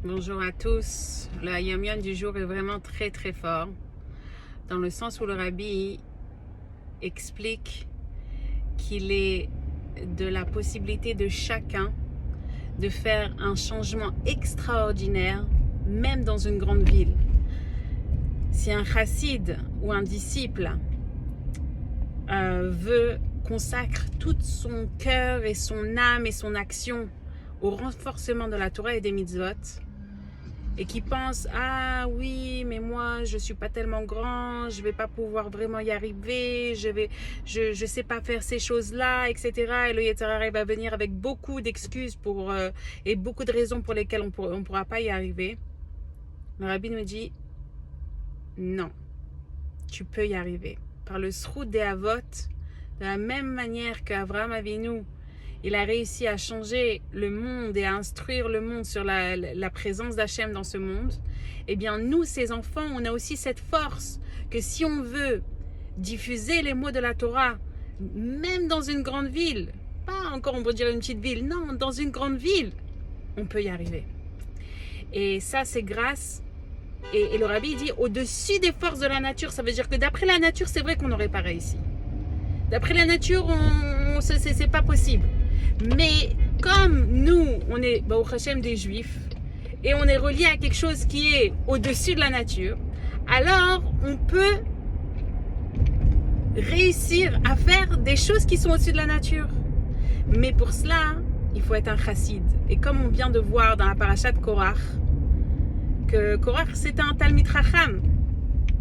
Bonjour à tous. Le Yom Yom du jour est vraiment très très fort, dans le sens où le Rabbi explique qu'il est de la possibilité de chacun de faire un changement extraordinaire, même dans une grande ville. Si un chassid ou un disciple consacre tout son cœur et son âme et son action au renforcement de la Torah et des mitzvot, et qui pense ah oui mais moi je suis pas tellement grand, je vais pas pouvoir vraiment y arriver, je sais pas faire ces choses là, etc. Et le Yetzer Hara va venir avec beaucoup d'excuses et beaucoup de raisons pour lesquelles on pourra pas y arriver. Le Rabbi nous dit non, tu peux y arriver par le Srout des Avot, de la même manière qu'Avraham Avinu il a réussi à changer le monde et à instruire le monde sur la présence d'Hachem dans ce monde. Eh bien, nous, ces enfants, on a aussi cette force que si on veut diffuser les mots de la Torah, même dans une grande ville, pas encore on peut dire une petite ville, non, dans une grande ville, on peut y arriver. Et ça, c'est grâce, et le Rabbi dit, au-dessus des forces de la nature, ça veut dire que d'après la nature, c'est vrai qu'on n'aurait pas réussi. D'après la nature, c'est pas possible. Mais comme nous, on est au Hachem des Juifs et on est relié à quelque chose qui est au-dessus de la nature, alors on peut réussir à faire des choses qui sont au-dessus de la nature. Mais pour cela, il faut être un chassid. Et comme on vient de voir dans la paracha de Korach, que Korach c'était un Talmid Chacham,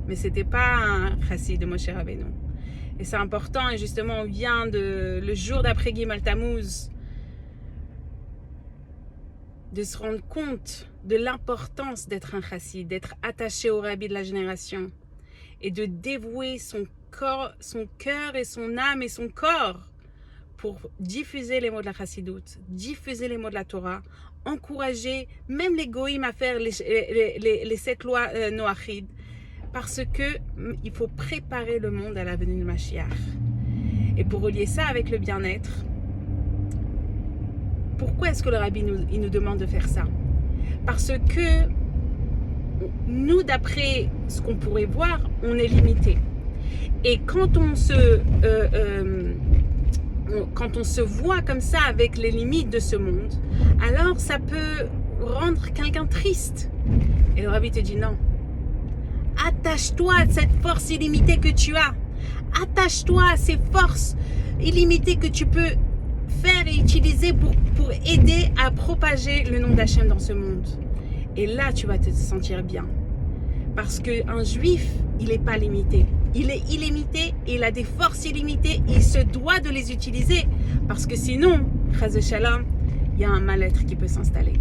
mais c'était pas un chassid de Moshe Rabbeinu. Et c'est important, et justement on vient le jour d'après Gimel Tammuz de se rendre compte de l'importance d'être un chassid, d'être attaché au Rabbi de la génération et de dévouer son cœur et son âme et son corps pour diffuser les mots de la chassidoute, diffuser les mots de la Torah, encourager même les goïms à faire les 7 lois noachides, parce que il faut préparer le monde à la venue de Mashiach. Et pour relier ça avec le bien-être, pourquoi est-ce que le Rabbi nous demande de faire ça? Parce que nous, d'après ce qu'on pourrait voir, on est limité. Et quand on se voit comme ça avec les limites de ce monde, alors ça peut rendre quelqu'un triste. Et le Rabbi te dit non. Attache-toi à cette force illimitée que tu as. Attache-toi à ces forces illimitées que tu peux faire et utiliser pour aider à propager le nom d'Hachem dans ce monde. Et là, tu vas te sentir bien. Parce qu'un juif, il n'est pas limité. Il est illimité et il a des forces illimitées et il se doit de les utiliser. Parce que sinon, Chas Shalom, il y a un mal-être qui peut s'installer.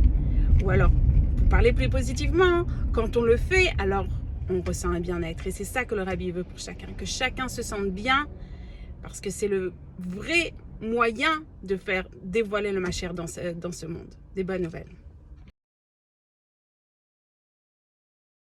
Ou alors, pour parler plus positivement, quand on le fait, alors on ressent un bien-être. Et c'est ça que le Rabbi veut pour chacun. Que chacun se sente bien, parce que c'est le vrai moyen de faire dévoiler le Mashiach dans ce monde. Des bonnes nouvelles.